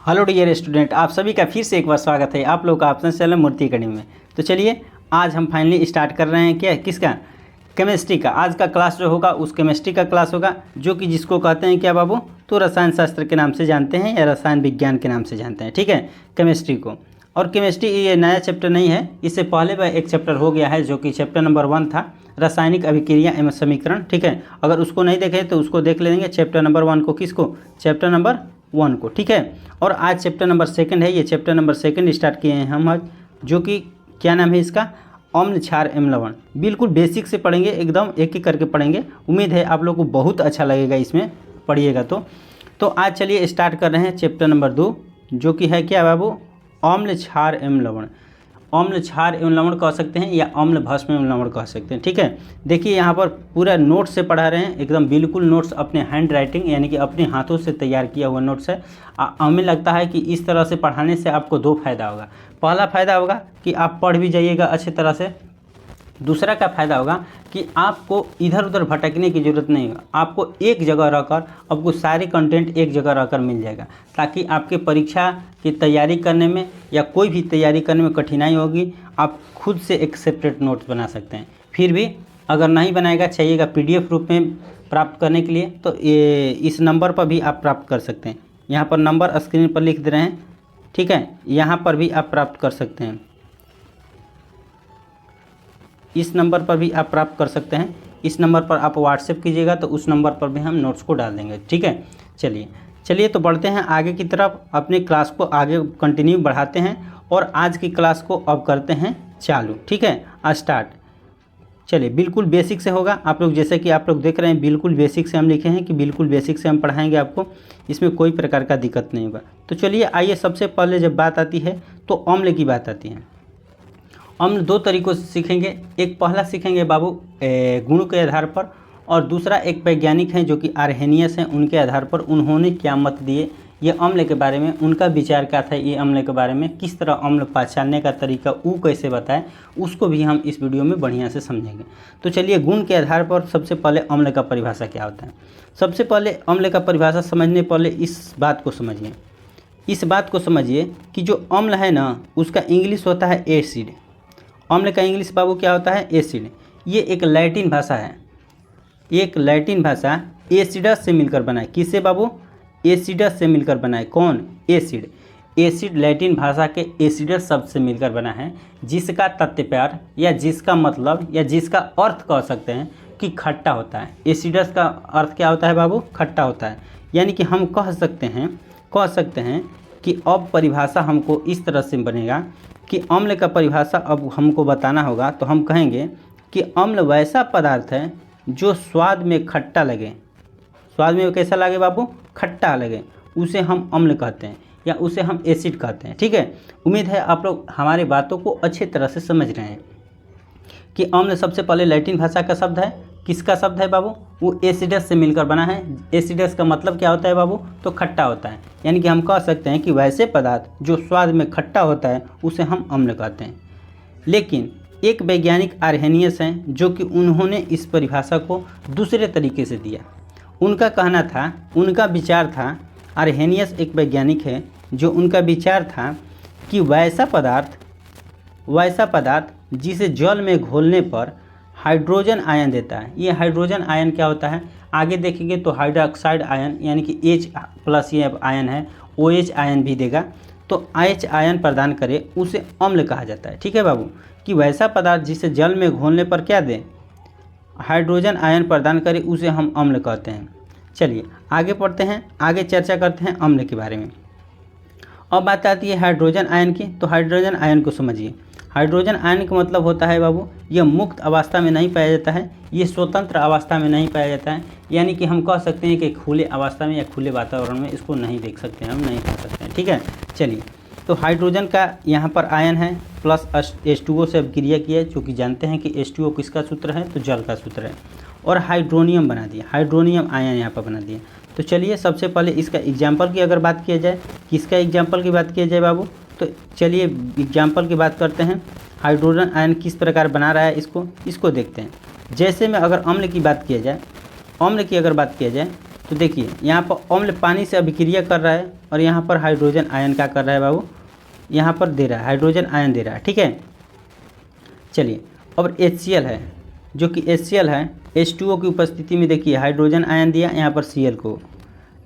Hello dear student, आप सभी का फिर से एक बार स्वागत है आप लोग का अपने चैनल मूर्ति अकेडमी में। तो चलिए आज हम फाइनली स्टार्ट कर रहे हैं क्या किसका केमिस्ट्री का। आज का क्लास जो होगा उस केमिस्ट्री का क्लास होगा, जो कि जिसको कहते हैं क्या बाबू, तो रसायन शास्त्र के नाम से जानते हैं या रसायन विज्ञान के नाम से जानते हैं, ठीक है, केमिस्ट्री को। और केमिस्ट्री ये नया चैप्टर नहीं है, इससे पहले वह एक चैप्टर हो गया है जो कि चैप्टर नंबर 1 था, रासायनिक अभिक्रिया एवं समीकरण, ठीक है। अगर उसको नहीं देखे तो उसको देख लेंगे चैप्टर नंबर 1 को, किसको, चैप्टर नंबर 1 को, ठीक है। और आज चैप्टर नंबर 2 है, ये चैप्टर नंबर 2 स्टार्ट किए हैं हम आज, जो कि क्या नाम है इसका, अम्ल क्षार एवं लवण। बिल्कुल बेसिक से पढ़ेंगे, एकदम एक एक करके पढ़ेंगे। उम्मीद है आप लोग को बहुत अच्छा लगेगा इसमें पढ़िएगा तो आज चलिए स्टार्ट कर रहे हैं चैप्टर नंबर 2, जो कि है क्या बाबू, अम्ल क्षार एवं लवण। अम्ल क्षार एवं लवण कह सकते हैं या अम्ल भस्म एवं लवण कह सकते हैं, ठीक है। देखिए यहाँ पर पूरा नोट्स से पढ़ा रहे हैं, एकदम बिल्कुल नोट्स अपने हैंड राइटिंग यानी कि अपने हाथों से तैयार किया हुआ नोट्स है। हमें लगता है कि इस तरह से पढ़ाने से आपको 2 फायदा होगा। पहला फ़ायदा होगा कि आप पढ़ भी जाइएगा अच्छी तरह से। दूसरा का फ़ायदा होगा कि आपको इधर उधर भटकने की ज़रूरत नहीं होगा, आपको एक जगह रहकर आपको सारे कंटेंट एक जगह रहकर मिल जाएगा, ताकि आपके परीक्षा की तैयारी करने में या कोई भी तैयारी करने में कठिनाई होगी, आप खुद से एक सेपरेट नोट्स बना सकते हैं। फिर भी अगर नहीं बनाएगा, चाहिएगा PDF रूप में प्राप्त करने के लिए, तो ये इस नंबर पर भी आप प्राप्त कर सकते हैं। यहाँ पर नंबर स्क्रीन पर लिख दे रहे हैं, ठीक है, यहाँ पर भी आप प्राप्त कर सकते हैं, इस नंबर पर भी आप प्राप्त कर सकते हैं। इस नंबर पर आप व्हाट्सएप कीजिएगा तो उस नंबर पर भी हम नोट्स को डाल देंगे, ठीक है। चलिए तो बढ़ते हैं आगे की तरफ, अपनी क्लास को आगे कंटिन्यू बढ़ाते हैं और आज की क्लास को अब करते हैं चालू, ठीक है, आज स्टार्ट। चलिए बिल्कुल बेसिक से होगा, आप लोग जैसे कि आप लोग देख रहे हैं बिल्कुल बेसिक से हम लिखे हैं कि बिल्कुल बेसिक से हम पढ़ाएंगे आपको, इसमें कोई प्रकार का दिक्कत नहीं होगा। तो चलिए आइए, सबसे पहले जब बात आती है तो अम्ल की बात आती है। अम्ल 2 तरीक़ों से सीखेंगे, एक पहला सीखेंगे बाबू गुणों के आधार पर, और दूसरा एक वैज्ञानिक हैं जो कि आर्हेनियस हैं, उनके आधार पर उन्होंने क्या मत दिए ये अम्ल के बारे में, उनका विचार क्या था ये अम्ल के बारे में, किस तरह अम्ल पहचानने का तरीका वो कैसे बताए, उसको भी हम इस वीडियो में बढ़िया से समझेंगे। तो चलिए गुण के आधार पर सबसे पहले अम्ल का परिभाषा क्या होता है। सबसे पहले अम्ल का परिभाषा समझने पहले इस बात को समझिए कि जो अम्ल है ना, उसका इंग्लिश होता है एसिड। अम्ल का इंग्लिश बाबू क्या होता है, एसिड। ये एक लैटिन भाषा है, एक लैटिन भाषा एसिडस से मिलकर बना है। किससे बाबू, एसिडस से मिलकर बना है। कौन, एसिड। एसिड लैटिन भाषा के एसिडस शब्द से मिलकर बना है, जिसका तात्पर्य या जिसका मतलब या जिसका अर्थ कह सकते हैं कि खट्टा होता है। एसिडस का अर्थ क्या होता है बाबू, खट्टा होता है। यानी कि हम कह सकते हैं कि अब परिभाषा हमको इस तरह से बनेगा कि अम्ल का परिभाषा अब हमको बताना होगा, तो हम कहेंगे कि अम्ल वैसा पदार्थ है जो स्वाद में खट्टा लगे। स्वाद में कैसा लगे बाबू, खट्टा लगे, उसे हम अम्ल कहते हैं या उसे हम एसिड कहते हैं, ठीक है। उम्मीद है आप लोग हमारी बातों को अच्छी तरह से समझ रहे हैं कि अम्ल सबसे पहले लैटिन भाषा का शब्द है। किसका शब्द है बाबू, वो एसिडस से मिलकर बना है। एसिडस का मतलब क्या होता है बाबू, तो खट्टा होता है। यानी कि हम कह सकते हैं कि वैसे पदार्थ जो स्वाद में खट्टा होता है उसे हम अम्ल कहते हैं। लेकिन एक वैज्ञानिक आर्हेनियस हैं, जो कि उन्होंने इस परिभाषा को दूसरे तरीके से दिया। उनका कहना था, उनका विचार था, आर्हेनियस एक वैज्ञानिक है जो उनका विचार था कि वैसा पदार्थ जिसे जल में घोलने पर हाइड्रोजन आयन देता है। ये हाइड्रोजन आयन क्या होता है, आगे देखेंगे तो हाइड्रोक्साइड आयन यानी कि H+ ये आयन है, OH आयन भी देगा, तो H आयन प्रदान करे उसे अम्ल कहा जाता है, ठीक है बाबू। कि वैसा पदार्थ जिसे जल में घोलने पर क्या दे, हाइड्रोजन आयन प्रदान करे, उसे हम अम्ल कहते हैं। चलिए आगे पढ़ते हैं, आगे चर्चा करते हैं अम्ल के बारे में। अब बात आती है हाइड्रोजन आयन की, तो हाइड्रोजन आयन को समझिए। हाइड्रोजन आयन का मतलब होता है बाबू, यह मुक्त अवस्था में नहीं पाया जाता है, ये स्वतंत्र अवस्था में नहीं पाया जाता है। यानी कि हम कह सकते हैं कि खुले अवस्था में या खुले वातावरण में इसको नहीं देख सकते हैं, हम नहीं पा सकते हैं, ठीक है। चलिए तो हाइड्रोजन का यहाँ पर आयन है प्लस H2O से अभिक्रिया की है, जो कि जानते हैं कि H2O किसका सूत्र है, तो जल का सूत्र है, और हाइड्रोनियम बना दिया, हाइड्रोनियम आयन यहाँ पर बना दिया। तो चलिए सबसे पहले इसका एग्जाम्पल की अगर बात किया जाए, किसका एग्जाम्पल की बात किया जाए बाबू, तो चलिए एग्जाम्पल की बात करते हैं। हाइड्रोजन आयन किस प्रकार बना रहा है इसको देखते हैं। जैसे में अगर अम्ल की बात किया जाए, तो देखिए यहाँ पर अम्ल पानी से अभिक्रिया कर रहा है और यहाँ पर हाइड्रोजन आयन क्या कर रहा है बाबू, यहाँ पर दे रहा है, हाइड्रोजन आयन दे रहा है। ठीक है, चलिए अब HCl है, जो कि HCl है, H2O की उपस्थिति में देखिए हाइड्रोजन आयन दिया, यहाँ पर Cl को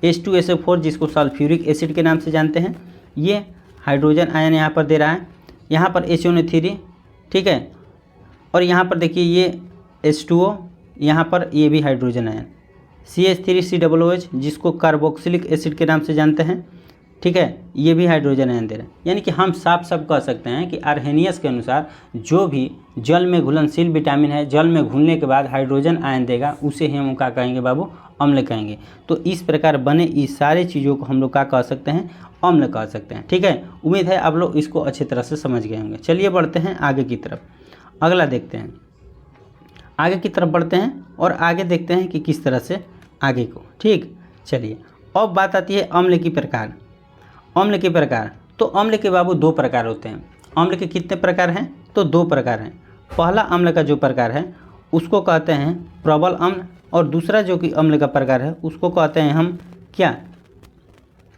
H2SO4 जिसको सल्फ्यूरिक एसिड के नाम से जानते हैं, ये हाइड्रोजन आयन यहाँ पर दे रहा है, यहाँ पर HNO3, ठीक है, और यहाँ पर देखिए ये H2O, यहाँ पर ये भी हाइड्रोजन आयन CH3COOH जिसको कार्बोक्सिलिक एसिड के नाम से जानते हैं। ठीक है, ये भी हाइड्रोजन आयन दे रहे हैं। यानी कि हम साफ साफ कह सकते हैं कि आर्हेनियस के अनुसार जो भी जल में घुलनशील विटामिन है, जल में घुलने के बाद हाइड्रोजन आयन देगा, उसे ही हम क्या कहेंगे बाबू, अम्ल कहेंगे। तो इस प्रकार बने इस सारे चीज़ों को हम लोग क्या कह सकते हैं, अम्ल कह सकते हैं। ठीक है, उम्मीद है आप लोग इसको अच्छी तरह से समझ गए होंगे। चलिए बढ़ते हैं आगे की तरफ, अगला देखते हैं, आगे की तरफ बढ़ते हैं और आगे देखते हैं कि किस तरह से आगे को। ठीक, चलिए अब बात आती है अम्ल की प्रकार। अम्ल के प्रकार, तो अम्ल के बाबू दो प्रकार होते हैं। अम्ल के कितने प्रकार हैं, तो दो प्रकार हैं। पहला अम्ल का जो प्रकार है उसको कहते हैं प्रबल अम्ल, और दूसरा जो कि अम्ल का प्रकार है उसको कहते हैं हम क्या,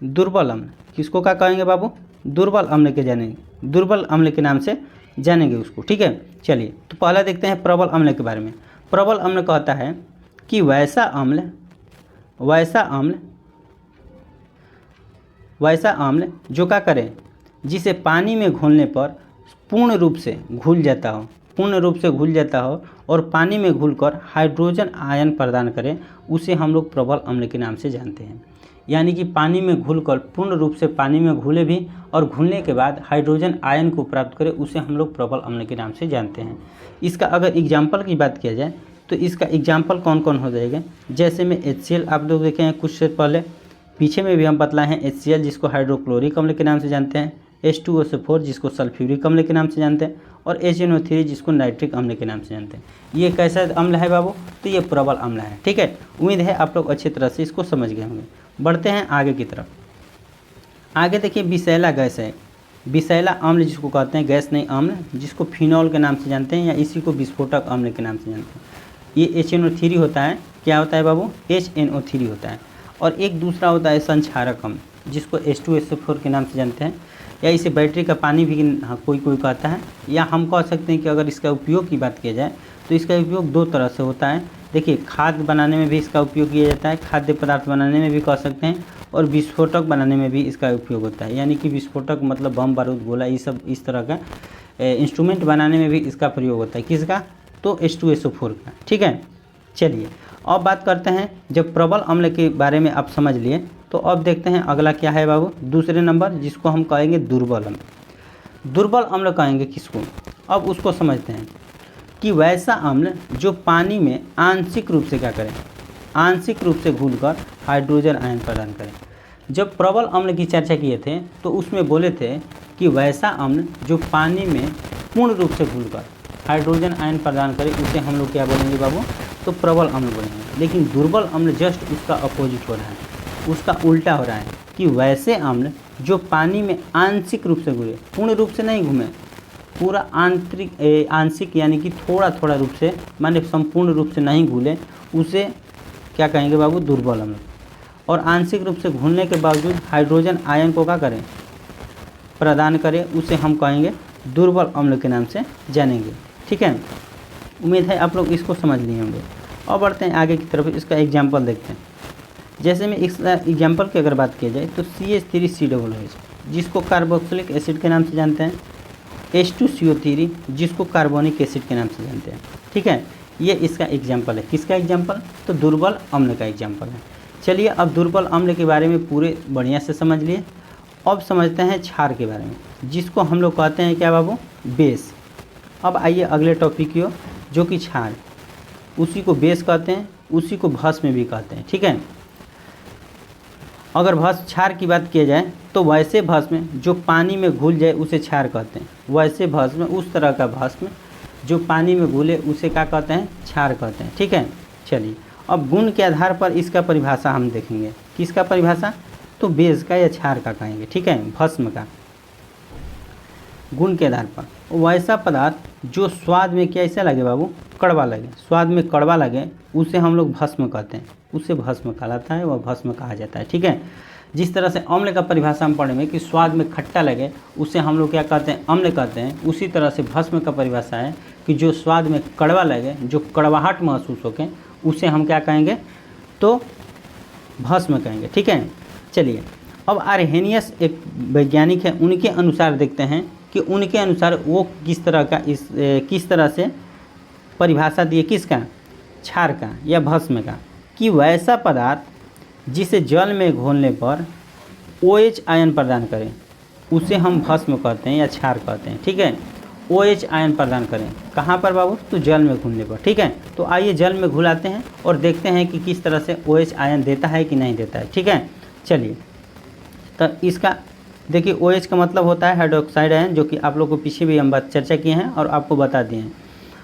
दुर्बल अम्ल। किसको क्या कहेंगे बाबू, दुर्बल अम्ल के जानेंगे, दुर्बल अम्ल के नाम से जानेंगे उसको। ठीक है, चलिए तो पहला देखते हैं प्रबल अम्ल के बारे में। प्रबल अम्ल कहता है कि वैसा अम्ल जो क्या करे, जिसे पानी में घुलने पर पूर्ण रूप से घुल जाता हो और पानी में घुलकर हाइड्रोजन आयन प्रदान करे, उसे हम लोग प्रबल अम्ल के नाम से जानते हैं। यानी कि पानी में घुलकर पूर्ण रूप से पानी में घुले भी और घुलने के बाद हाइड्रोजन आयन को प्राप्त करे, उसे हम लोग प्रबल अम्ल के नाम से जानते हैं। इसका अगर एग्जाम्पल की बात किया जाए तो इसका एग्जाम्पल कौन कौन हो जाएगा, जैसे में HCl आप लोग देखे हैं कुछ से पहले, पीछे में भी हम बतलाए हैं HCl जिसको हाइड्रोक्लोरिक अम्ल के नाम से जानते हैं, H2SO4 जिसको सल्फ्यूरिक अम्ल के नाम से जानते हैं, और HNO3 जिसको नाइट्रिक अम्ल के नाम से जानते हैं। ये कैसा अम्ल है बाबू, तो ये प्रबल अम्ल है। ठीक है, उम्मीद है आप लोग अच्छी तरह से इसको समझ गए होंगे। बढ़ते हैं आगे की तरफ। आगे देखिए विषैला गैस है, विषैला अम्ल जिसको कहते हैं, गैस नहीं अम्ल, जिसको फिनॉल के नाम से जानते हैं या इसी को विस्फोटक अम्ल के नाम से जानते हैं। ये HNO3 होता है, क्या होता है बाबू, HNO3 होता है। और एक दूसरा होता है संक्षारक अम्ल जिसको H2SO4 के नाम से जानते हैं, या इसे बैटरी का पानी भी कोई कहता है, या हम कह सकते हैं कि अगर इसका उपयोग की बात किया जाए तो इसका उपयोग दो तरह से होता है। देखिए खाद बनाने में भी इसका उपयोग किया जाता है, खाद्य पदार्थ बनाने में भी कह सकते हैं, और विस्फोटक बनाने में भी इसका उपयोग होता है। यानी कि विस्फोटक मतलब बम बारूद गोला, ये सब इस तरह का इंस्ट्रूमेंट बनाने में भी इसका प्रयोग होता है। किसका, तो H2SO4 का। ठीक है, चलिए अब बात करते हैं, जब प्रबल अम्ल के बारे में आप समझ लिए तो अब देखते हैं अगला क्या है बाबू, दूसरे नंबर जिसको हम कहेंगे दुर्बल अम्ल। दुर्बल अम्ल कहेंगे किसको, अब उसको समझते हैं कि वैसा अम्ल जो पानी में आंशिक रूप से क्या करें, आंशिक रूप से घुलकर हाइड्रोजन आयन प्रदान करें। जब प्रबल अम्ल की चर्चा किए थे तो उसमें बोले थे कि वैसा अम्ल जो पानी में पूर्ण रूप से घुलकर हाइड्रोजन आयन प्रदान करे, उसे हम लोग क्या बोलेंगे बाबू, तो प्रबल अम्ल बोलेंगे। लेकिन दुर्बल अम्ल जस्ट उसका अपोजिट हो रहा है, उसका उल्टा हो रहा है कि वैसे अम्ल जो पानी में आंशिक रूप से घुले, पूर्ण रूप से नहीं घूमे, पूरा आंशिक यानी कि थोड़ा थोड़ा रूप से, माने संपूर्ण रूप से नहीं घुले, उसे क्या कहेंगे बाबू, दुर्बल अम्ल। और आंशिक रूप से घुलने के बावजूद हाइड्रोजन आयन को क्या करें, प्रदान करें, उसे हम कहेंगे दुर्बल अम्ल के नाम से जानेंगे। ठीक है, उम्मीद है आप लोग इसको समझ लिए होंगे। और बढ़ते हैं आगे की तरफ, इसका एग्जाम्पल देखते हैं। जैसे में इस एग्जाम्पल की अगर बात की जाए तो CH3COOH जिसको कार्बोक्सिलिक एसिड के नाम से जानते हैं, H2CO3 जिसको कार्बोनिक एसिड के नाम से जानते हैं। ठीक है, ये इसका एग्जाम्पल है। किसका एग्जाम्पल, तो दुर्बल अम्ल का एग्जाम्पल है। चलिए अब दुर्बल अम्ल के बारे में पूरे बढ़िया से समझ लिए। अब समझते हैं क्षार के बारे में, जिसको हम लोग कहते हैं क्या बाबू, बेस। अब आइए अगले टॉपिक की ओर, जो कि क्षार, उसी को बेस कहते हैं, उसी को भस्म भी कहते हैं। ठीक है, अगर भस्म क्षार की बात किया जाए तो वैसे भस्म जो पानी में घुल जाए उसे क्षार कहते हैं। वैसे भस्म, उस तरह का भस्म जो पानी में घुले, उसे क्या कहते हैं, क्षार कहते हैं। ठीक है, चलिए अब गुण के आधार पर इसका परिभाषा हम देखेंगे। किसका परिभाषा, तो बेस का या क्षार का कहेंगे। ठीक है, भस्म का गुण के आधार पर वैसा पदार्थ जो स्वाद में कैसा लगे बाबू, कड़वा लगे, स्वाद में कड़वा लगे, उसे हम लोग भस्म कहते हैं, उसे भस्म कहलाता है, वह भस्म कहा जाता है। ठीक है, जिस तरह से अम्ल का परिभाषा हम पढ़ेंगे कि स्वाद में खट्टा लगे उसे हम लोग क्या कहते हैं, अम्ल कहते हैं। उसी तरह से भस्म का परिभाषा है कि जो स्वाद में कड़वा लगे, जो कड़वाहट महसूस होके, उसे हम क्या कहेंगे, तो भस्म कहेंगे। ठीक है, चलिए अब आर्हेनियस एक वैज्ञानिक है, उनके अनुसार देखते हैं कि उनके अनुसार वो किस तरह से परिभाषा दिए, किसका, क्षार का या भस्म का, कि वैसा पदार्थ जिसे जल में घोलने पर OH आयन प्रदान करें उसे हम भस्म कहते हैं या क्षार कहते हैं। ठीक है, OH आयन प्रदान करें कहाँ पर बाबू, तो जल में घुलने पर। ठीक है, तो आइए जल में घुलाते हैं और देखते हैं कि किस तरह से OH आयन देता है कि नहीं देता है। ठीक है, चलिए तो इसका देखिए, OH का मतलब होता है हाइड्रोक्साइड आयन, जो कि आप लोग को पीछे भी हम बात चर्चा किए हैं और आपको बता दिए हैं।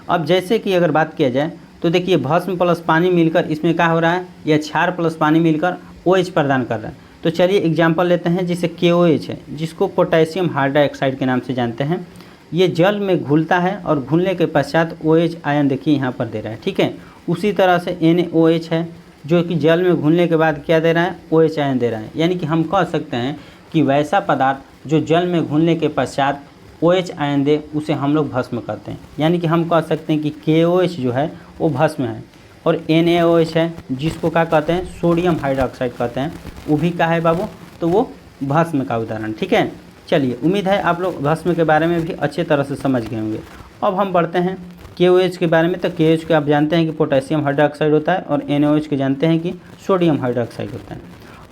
अब जैसे कि अगर बात किया जाए तो देखिए, भस्म प्लस पानी मिलकर इसमें क्या हो रहा है, यह क्षार प्लस पानी मिलकर OH प्रदान कर रहा है। तो चलिए एग्जाम्पल लेते हैं, जैसे KOH है, जिसको पोटेशियम हाइड्रोक्साइड के नाम से जानते हैं। ये जल में घुलता है और घुलने के पश्चात OH आयन देखिए यहाँ पर दे रहा है। ठीक है, उसी तरह से NaOH है, जो कि जल में घुलने के बाद क्या दे रहा है, OH आयन दे रहा है। यानी कि हम कह सकते हैं कि वैसा पदार्थ जो जल में घुलने के पश्चात OH आयन दे उसे हम लोग भस्म कहते हैं। यानी कि हम कह सकते हैं कि KOH जो है वो भस्म है, और NaOH है जिसको क्या कहते हैं, सोडियम हाइड्रोक्साइड कहते हैं, वो भी क्या है बाबू, तो वो भस्म का उदाहरण। ठीक है, चलिए उम्मीद है आप लोग भस्म के बारे में भी अच्छे तरह से समझ गए होंगे। अब हम बढ़ते हैं KOH के बारे में। तो KOH के आप जानते हैं कि पोटेशियम हाइड्रोक्साइड होता है, और NaOH के जानते हैं कि सोडियम हाइड्रोक्साइड होता है।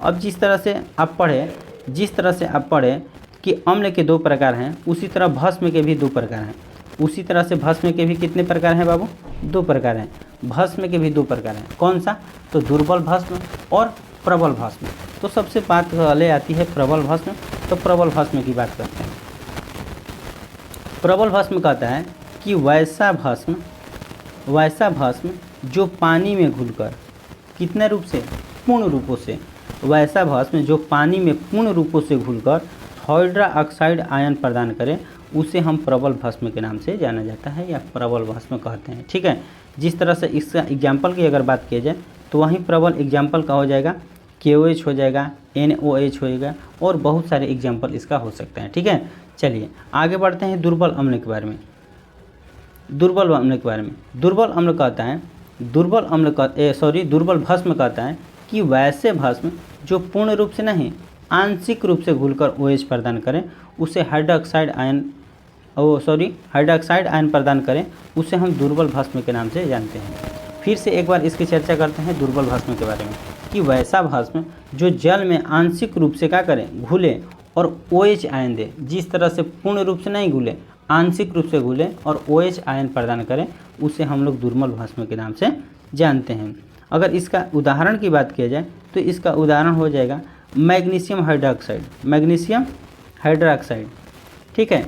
अब जिस तरह से आप पढ़े कि अम्ल के 2 प्रकार हैं, उसी तरह भस्म के भी 2 प्रकार हैं। उसी तरह से भस्म के भी कितने प्रकार हैं बाबू, 2 प्रकार हैं। भस्म के भी 2 प्रकार हैं, कौन सा, तो दुर्बल भस्म और प्रबल भस्म। तो सबसे बात पहले आती है प्रबल भस्म। तो प्रबल भस्म की बात करते हैं। प्रबल भस्म कहता है कि वैसा भस्म जो पानी में घुलकर कितने रूप से, पूर्ण रूपों से, वैसा भस्म जो पानी में पूर्ण रूपों से घुलकर हाइड्रोक्साइड आयन प्रदान करे उसे हम प्रबल भस्म के नाम से जाना जाता है या प्रबल भस्म कहते हैं। ठीक है, जिस तरह से इसका एग्जाम्पल की अगर बात की जाए तो वहीं प्रबल एग्जाम्पल का हो जाएगा, KOH हो जाएगा, NaOH हो जाएगा, और बहुत सारे एग्जाम्पल इसका हो सकते हैं। ठीक है, चलिए आगे बढ़ते हैं दुर्बल अम्ल के बारे में। दुर्बल अम्ल कहता है, दुर्बल भस्म कहता है कि वैसे भस्म जो पूर्ण रूप से नहीं, आंशिक रूप से घुलकर OH प्रदान करें उसे हाइड्रोक्साइड आयन प्रदान करें उसे हम दुर्बल भस्म के नाम से जानते हैं। फिर से एक बार इसकी चर्चा करते हैं दुर्बल भस्म के बारे में, कि वैसा भस्म जो जल में आंशिक रूप से क्या करें, घुले और OH आयन दे। जिस तरह से पूर्ण रूप से नहीं घुले, आंशिक रूप से घुले और OH आयन प्रदान करें उसे हम लोग दुर्बल भस्म के नाम से जानते हैं। अगर इसका उदाहरण की बात किया जाए तो इसका उदाहरण हो जाएगा मैग्नीशियम हाइड्रोक्साइड। ठीक है,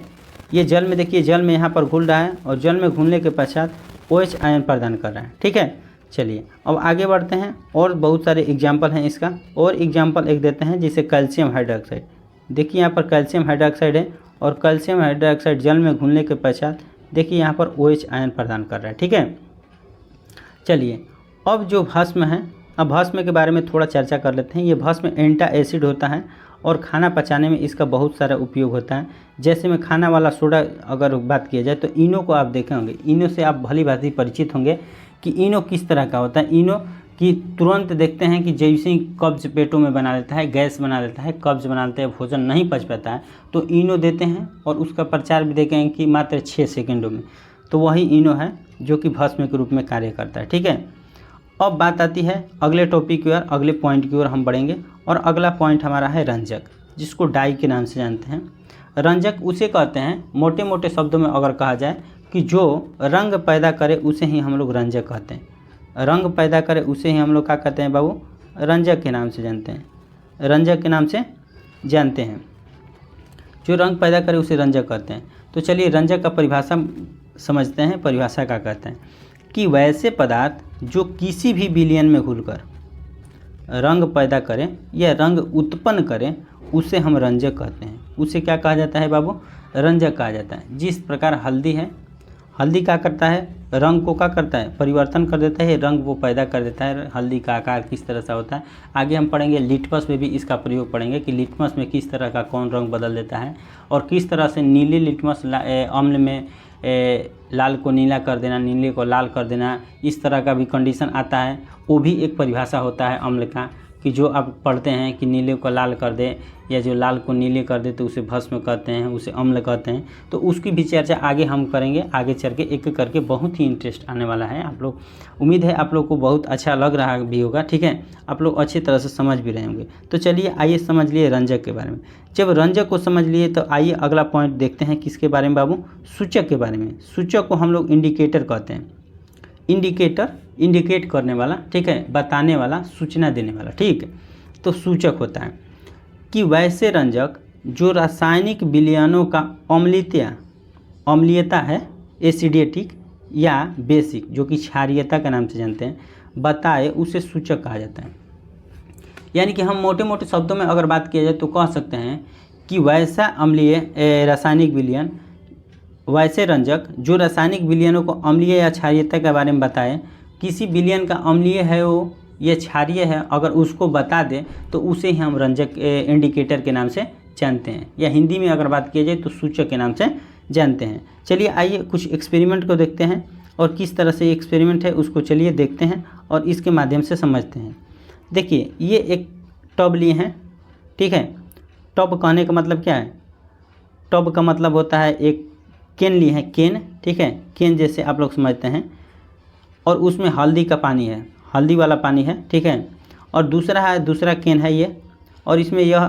ये जल में देखिए, जल में यहाँ पर घुल रहा है और जल में घुलने के पश्चात OH आयन प्रदान कर रहा है। ठीक है, चलिए अब आगे बढ़ते हैं, और बहुत सारे एग्जाम्पल हैं इसका। और एग्जाम्पल एक देते हैं, जैसे कैल्शियम हाइड्रोक्साइड। देखिए यहाँ पर कैल्शियम हाइड्रोक्साइड है, और कैल्शियम हाइड्रोक्साइड जल में घुलने के पश्चात देखिए यहाँ पर OH आयन प्रदान कर रहा है। ठीक है, चलिए अब जो भस्म है, अब भस्म के बारे में थोड़ा चर्चा कर लेते हैं। ये भस्म एंटा एसिड होता है और खाना पचाने में इसका बहुत सारा उपयोग होता है। जैसे में खाना वाला सोडा अगर बात किया जाए तो इनो को आप देखे होंगे, इनो से आप भली भांति परिचित होंगे कि इनो किस तरह का होता है। इनो की तुरंत देखते हैं कि जैसे ही कब्ज पेटों में बना लेता है, गैस बना लेता है, कब्ज बना लेता है, भोजन नहीं पच पाता है तो इनो देते हैं, और उसका प्रचार भी देखेंगे कि मात्र 6 सेकंडों में। तो वही इनो है जो कि भस्म के रूप में कार्य करता है। ठीक है, अब बात आती है अगले टॉपिक की ओर, अगले पॉइंट की ओर हम बढ़ेंगे, और अगला पॉइंट हमारा है रंजक, जिसको डाई के नाम से जानते हैं। रंजक उसे कहते हैं, मोटे मोटे शब्दों में अगर कहा जाए कि जो रंग पैदा करे उसे ही हम लोग रंजक कहते हैं। रंग पैदा करे उसे ही हम लोग क्या कहते हैं बाबू, रंजक के नाम से जानते हैं। रंजक के नाम से जानते हैं, जो रंग पैदा करे उसे रंजक कहते हैं। तो चलिए रंजक का परिभाषा समझते हैं। परिभाषा क्या कहते हैं कि वैसे पदार्थ जो किसी भी विलयन में घुलकर रंग पैदा करें या रंग उत्पन्न करें उसे हम रंजक कहते हैं। उसे क्या कहा जाता है बाबू, रंजक कहा जाता है। जिस प्रकार हल्दी है, हल्दी क्या करता है, रंग को क्या करता है, परिवर्तन कर देता है, रंग वो पैदा कर देता है। हल्दी का आकार किस तरह से होता है आगे हम पढ़ेंगे। लिटमस में भी इसका प्रयोग पढ़ेंगे कि लिटमस में किस तरह का कौन रंग बदल देता है और किस तरह से नीले लिटमस अम्ल में लाल को नीला कर देना, नीले को लाल कर देना, इस तरह का भी कंडीशन आता है। वो भी एक परिभाषा होता है अम्ल का, कि जो आप पढ़ते हैं कि नीले को लाल कर दे या जो लाल को नीले कर दे तो उसे भस्म कहते हैं, उसे अम्ल कहते हैं। तो उसकी भी चर्चा आगे हम करेंगे, आगे चल के एक एक करके बहुत ही इंटरेस्ट आने वाला है। आप लोग, उम्मीद है आप लोग को बहुत अच्छा लग रहा भी होगा, ठीक है, आप लोग अच्छी तरह से समझ भी रहे होंगे। तो चलिए आइए समझ लिए रंजक के बारे में। जब रंजक को समझ लिए तो आइए अगला पॉइंट देखते हैं, किसके बारे में बाबू, सूचक के बारे में। सूचक को हम लोग इंडिकेटर कहते हैं। इंडिकेटर इंडिकेट करने वाला, ठीक है, बताने वाला, सूचना देने वाला, ठीक है। तो सूचक होता है कि वैसे रंजक जो रासायनिक विलयनों का अम्लीयता है, एसिडिक या बेसिक, जो कि क्षारीयता के नाम से जानते हैं, बताए, उसे सूचक कहा जाता है। यानी कि हम मोटे मोटे शब्दों में अगर बात किया जाए तो कह सकते हैं कि वैसा अम्लीय रासायनिक विलयन, वैसे रंजक जो रासायनिक विलयनों को अम्लीय या क्षारीयता के बारे में बताए, किसी विलयन का अम्लीय है वो ये क्षारीय है, अगर उसको बता दें तो उसे ही हम रंजक इंडिकेटर के नाम से जानते हैं, या हिंदी में अगर बात किया जाए तो सूचक के नाम से जानते हैं। चलिए आइए कुछ एक्सपेरिमेंट को देखते हैं और किस तरह से एक्सपेरिमेंट है उसको चलिए देखते हैं और इसके माध्यम से समझते हैं। देखिए ये एक टब लिए हैं, ठीक है। टब कहने का मतलब क्या है, टब का मतलब होता है एक केन लिए हैं, केन, ठीक है, केन जैसे आप लोग समझते हैं, और उसमें हल्दी का पानी है, हल्दी वाला पानी है, ठीक है। और दूसरा केन है ये, और इसमें यह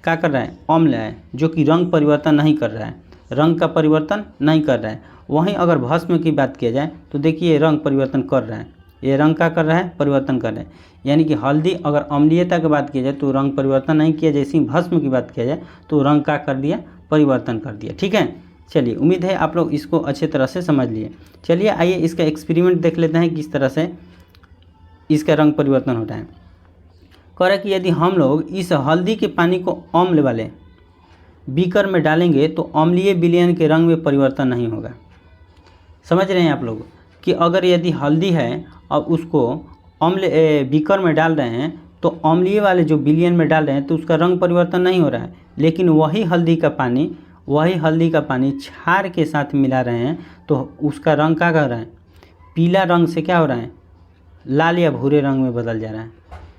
क्या कर रहा है, अम्ल है, जो कि रंग परिवर्तन नहीं कर रहा है, रंग का परिवर्तन नहीं कर रहा है। वहीं अगर भस्म की बात किया जाए तो देखिए रंग परिवर्तन कर रहा है, ये रंग क्या कर रहा है, परिवर्तन कर रहा है। यानी कि हल्दी अगर अम्लीयता की बात किया जाए तो रंग परिवर्तन नहीं किया, जैसे भस्म की बात किया जाए तो रंग क्या कर दिया, परिवर्तन कर दिया, ठीक है। चलिए उम्मीद है आप लोग इसको अच्छे तरह से समझ लिए। चलिए आइए इसका एक्सपेरिमेंट देख लेते हैं किस तरह से इसका रंग परिवर्तन होता है। कह रहा है कि यदि हम लोग इस हल्दी के पानी को अम्ल वाले बीकर में डालेंगे तो अम्लीय विलयन के रंग में परिवर्तन नहीं होगा। समझ रहे हैं आप लोग कि अगर यदि हल्दी है और उसको अम्ल बीकर में डाल रहे हैं तो अम्लीय वाले जो विलयन में डाल रहे हैं तो उसका रंग परिवर्तन नहीं हो रहा है, लेकिन वही हल्दी का पानी क्षार के साथ मिला रहे हैं तो उसका रंग क्या कर रहा है, पीला रंग से क्या हो रहा है, लाल या भूरे रंग में बदल जा रहा है।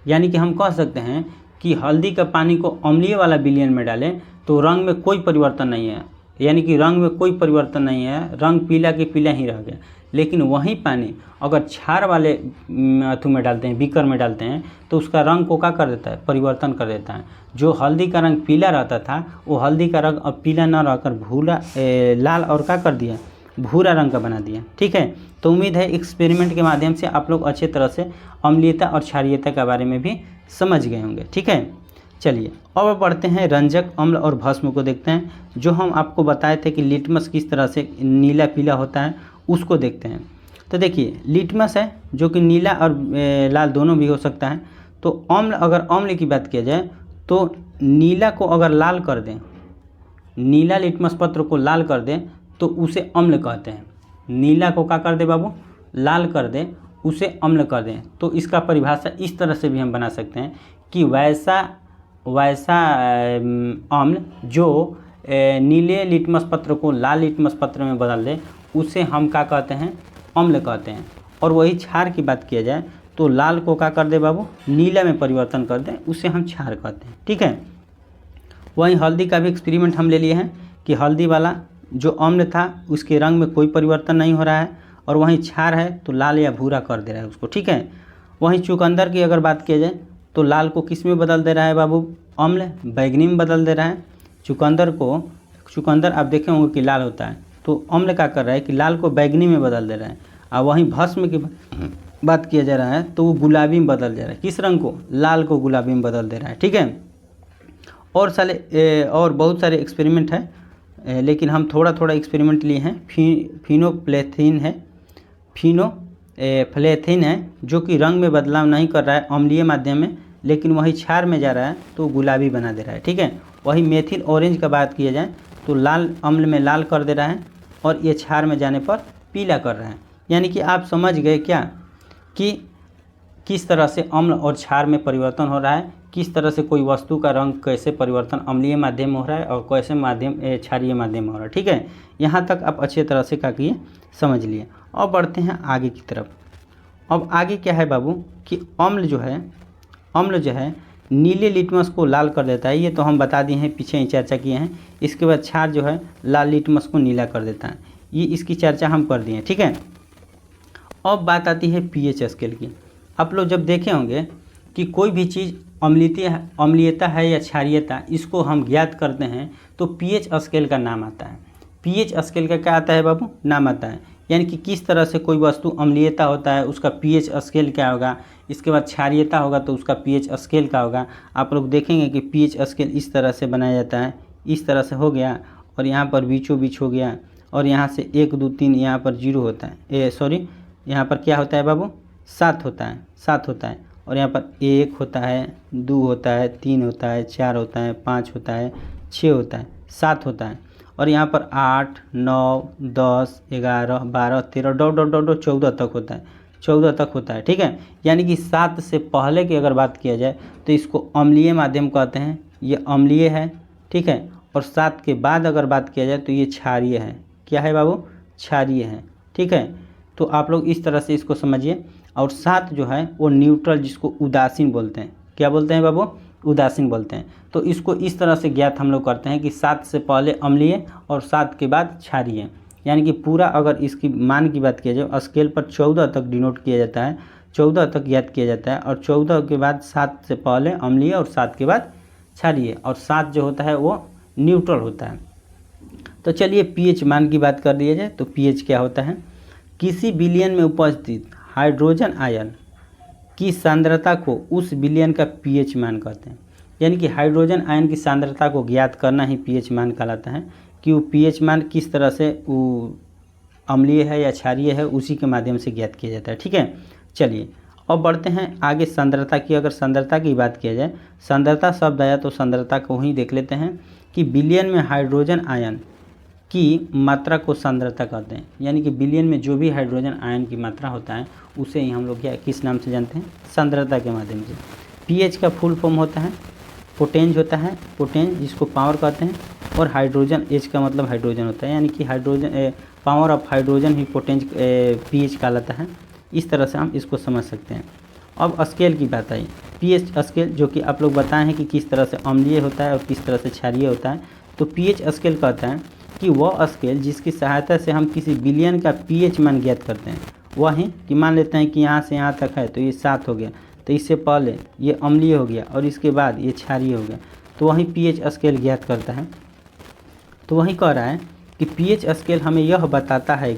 यानी कि हम कह सकते हैं कि हल्दी का पानी को अम्लीय वाला विलयन में डालें तो रंग में कोई परिवर्तन नहीं है, यानी कि रंग में कोई परिवर्तन नहीं है, रंग पीला के पीला ही रह गया। लेकिन वही पानी अगर क्षार वाले अथु में डालते हैं, बीकर में डालते हैं, तो उसका रंग को क्या कर देता है, परिवर्तन कर देता है। जो हल्दी का रंग पीला रहता था वो हल्दी का रंग अब पीला न रहकर भूरा लाल और क्या कर दिया, भूरा रंग का बना दिया, ठीक है। तो उम्मीद है एक्सपेरिमेंट के माध्यम से आप लोग अच्छे तरह से अम्लीयता और क्षारीयता के बारे में भी समझ गए होंगे, ठीक है। चलिए अब बढ़ते हैं रंजक, अम्ल और भस्म को देखते हैं। जो हम आपको बताए थे कि लिटमस किस तरह से नीला पीला होता है उसको देखते हैं। तो देखिए लिटमस है जो कि नीला और लाल दोनों भी हो सकता है। तो अम्ल, अगर अम्ल की बात किया जाए तो नीला को अगर लाल कर दें, नीला लिटमस पत्र को लाल कर दें तो उसे अम्ल कहते हैं। नीला को क्या कर दे बाबू, लाल कर दे, उसे अम्ल कर दें। तो इसका परिभाषा इस तरह से भी हम बना सकते हैं कि वैसा अम्ल जो नीले लिटमस पत्र को लाल लिटमस पत्र में बदल दे उसे हम क्या कहते हैं, अम्ल कहते हैं। और वही क्षार की बात किया जाए तो लाल को क्या कर दे बाबू, नीला में परिवर्तन कर दें, उसे हम क्षार कहते हैं, ठीक है। वहीं हल्दी का भी एक्सपेरिमेंट हम ले लिए हैं कि हल्दी वाला जो अम्ल था उसके रंग में कोई परिवर्तन नहीं हो रहा है, और वहीं क्षार है तो लाल या भूरा कर दे रहा है उसको, ठीक है। वहीं चुकंदर की अगर बात किया जाए तो लाल को किस में बदल दे रहा है बाबू, अम्ल बैगनी में बदल दे रहा है। चुकंदर आप देखे होंगे कि लाल होता है, तो अम्ल क्या कर रहा है कि लाल को बैगनी में बदल दे रहा है। और वहीं भस्म की बात किया जा रहा है तो वो गुलाबी में बदल जा रहा है, किस रंग को, लाल को गुलाबी में बदल दे रहा है, ठीक है। और बहुत सारे एक्सपेरिमेंट है, लेकिन हम थोड़ा एक्सपेरिमेंट लिए हैं। फिनोफ्लेथिन है जो कि रंग में बदलाव नहीं कर रहा है अम्लीय माध्यम में, लेकिन वही क्षार में जा रहा है तो गुलाबी बना दे रहा है, ठीक है। वही मेथिल ऑरेंज का बात किया जाए तो लाल अम्ल में लाल कर दे रहा है और ये क्षार में जाने पर पीला कर रहा है। यानी कि आप समझ गए क्या कि किस तरह से अम्ल और क्षार में परिवर्तन हो रहा है, किस तरह से कोई वस्तु का रंग कैसे परिवर्तन अम्लीय माध्यम में हो रहा है और कैसे माध्यम क्षारीय माध्यम में हो रहा है। ठीक है, यहाँ तक आप अच्छी तरह से क्या किए, समझ लिए। अब बढ़ते हैं आगे की तरफ। अब आगे क्या है बाबू कि अम्ल जो है नीले लिटमस को लाल कर देता है। ये तो हम बता दिए हैं, पीछे ही चर्चा किए हैं। इसके बाद क्षार जो है लाल लिटमस को नीला कर देता है, ये इसकी चर्चा हम कर दिए। ठीक है, अब बात आती है पीएच स्केल की। आप लोग जब देखे होंगे कि कोई भी चीज़ अम्लीयता है या क्षारीयता, इसको हम ज्ञात करते हैं तो पीएच स्केल का नाम आता है। पीएच स्केल का क्या आता है बाबू, नाम आता है। यानी कि किस तरह से कोई वस्तु अम्लीयता होता है उसका पीएच स्केल क्या होगा, इसके बाद क्षारीयता होगा तो उसका पीएच स्केल क्या होगा। आप लोग देखेंगे कि पीएच स्केल इस तरह से बनाया जाता है, इस तरह से हो गया और यहाँ पर बीचों बीच हो गया और यहाँ से 1 2 3 यहाँ पर 0 होता है, यहाँ पर क्या होता है बाबू, 7 होता है और यहाँ पर 1 होता है, 2 होता है, 3 होता है, 4 होता है, 5 होता है, 6 होता है, 7 होता है और यहाँ पर 8 9 10 11 12 13 डॉट 14 तक होता है, 14 तक होता है। ठीक है, यानी कि 7 से पहले की अगर बात किया जाए तो इसको अम्लीय माध्यम कहते हैं, ये अम्लीय है। ठीक है, और 7 के बाद अगर बात किया जाए तो ये क्षारीय है। क्या है बाबू, क्षारीय है। ठीक है, तो आप लोग इस तरह से इसको समझिए। और 7 जो है वो न्यूट्रल, जिसको उदासीन बोलते हैं। क्या बोलते हैं बाबू, उदासीन बोलते हैं। तो इसको इस तरह से ज्ञात हम लोग करते हैं कि 7 से पहले अम्लीय और 7 के बाद क्षारीय। यानी कि पूरा अगर इसकी मान की बात किया जाए स्केल पर 14 तक डिनोट किया जाता है, 14 तक ज्ञात किया जाता है और 14 के बाद 7 से पहले अम्लीय और 7 के बाद क्षारीय और 7 जो होता है वो न्यूट्रल होता है। तो चलिए पीएच मान की बात कर दिया जाए तो पीएच क्या होता है, किसी विलयन में उपस्थित हाइड्रोजन आयन की सांद्रता को उस विलयन का पीएच मान कहते हैं। यानी कि हाइड्रोजन आयन की सांद्रता को ज्ञात करना ही पीएच मान कहलाता है कि वो पीएच मान किस तरह से वो अम्लीय है या क्षारीय है, उसी के माध्यम से ज्ञात किया जाता है। ठीक है, चलिए अब बढ़ते हैं आगे सांद्रता की। अगर सांद्रता की बात किया जाए, सांद्रता शब्द आया तो सांद्रता को ही देख लेते हैं कि विलयन में हाइड्रोजन आयन की मात्रा को सांद्रता कहते हैं। यानी कि विलयन में जो भी हाइड्रोजन आयन की मात्रा होता है उसे ही हम लोग क्या किस नाम से जानते हैं, सांद्रता के माध्यम से। पीएच का फुल फॉर्म होता है पोटेंज होता है, पोटेंज जिसको पावर कहते हैं, और हाइड्रोजन, एच का मतलब हाइड्रोजन होता है। यानी कि हाइड्रोजन पावर ऑफ हाइड्रोजन ही पोटेंज पीएच कहलाता है। इस तरह से हम इसको समझ सकते हैं। अब स्केल की बात आई, पीएच स्केल जो कि आप लोग बताए हैं कि किस तरह से अम्लीय होता है और किस तरह से क्षारीय होता है। तो पीएच स्केल कहता है कि वह स्केल जिसकी सहायता से हम किसी विलयन का पीएच मान ज्ञात करते हैं। वही कि मान लेते हैं कि यहाँ से यहाँ तक है तो ये 7 हो गया, तो इससे पहले ये अम्लीय हो गया और इसके बाद ये क्षारीय हो गया, तो वही पीएच स्केल ज्ञात करता है। तो वही कह रहा है कि पीएच स्केल हमें यह बताता है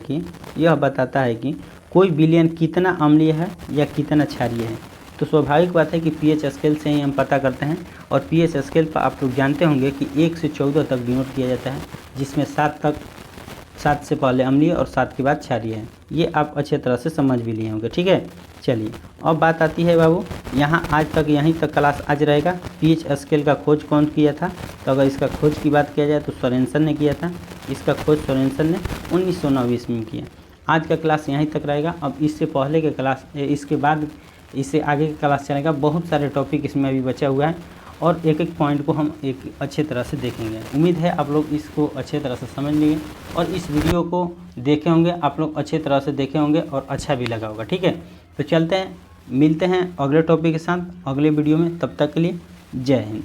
कि कोई विलयन कितना अम्लीय है या कितना क्षारीय है। तो स्वाभाविक बात है कि पीएच स्केल से ही हम पता करते हैं। और पीएच स्केल पर आप लोग जानते होंगे कि 1 से 14 तक डिनोट किया जाता है, जिसमें 7 से पहले अम्लीय और 7 के बाद क्षारीय है। ये आप अच्छे तरह से समझ भी लिए होंगे। ठीक है, चलिए अब बात आती है बाबू, यहाँ आज तक यहीं तक क्लास आज रहेगा। पीएच स्केल का खोज कौन किया था, तो अगर इसका खोज की बात किया जाए तो सोरेनसन ने किया था। इसका खोज सोरेनसन ने 1909 ईस्वी में किया। आज का क्लास यहीं तक रहेगा। अब इससे पहले के क्लास, इसके बाद इससे आगे का क्लास चलेगा। बहुत सारे टॉपिक इसमें अभी बचा हुआ है और एक एक पॉइंट को हम एक अच्छे तरह से देखेंगे। उम्मीद है आप लोग इसको अच्छे तरह से समझ लेंगे और इस वीडियो को देखे होंगे, आप लोग अच्छे तरह से देखे होंगे और अच्छा भी लगा होगा। ठीक है, तो चलते हैं, मिलते हैं अगले टॉपिक के साथ अगले वीडियो में। तब तक के लिए जय हिंद।